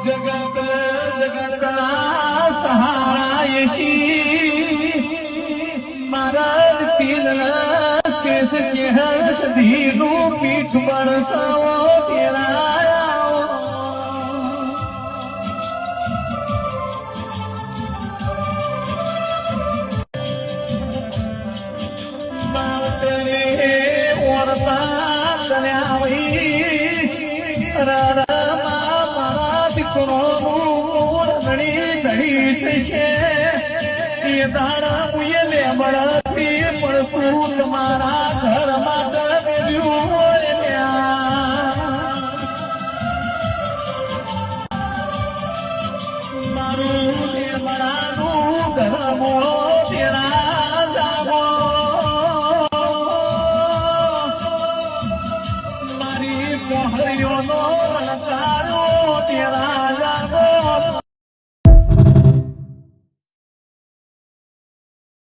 જગત જગતના સહારા યશી મારા પીરના શેષ કે સધીનું પીઠ બરસાવો તેરા બાપરે ઓરસા તને આવી મારા દીકરો ધણી ધણી થશે એ તારા મુએ લે મળતી પણ તું તમારા ઘરમાં કર્યું મારું મળાનું ઘર મોળો તેરા જાગો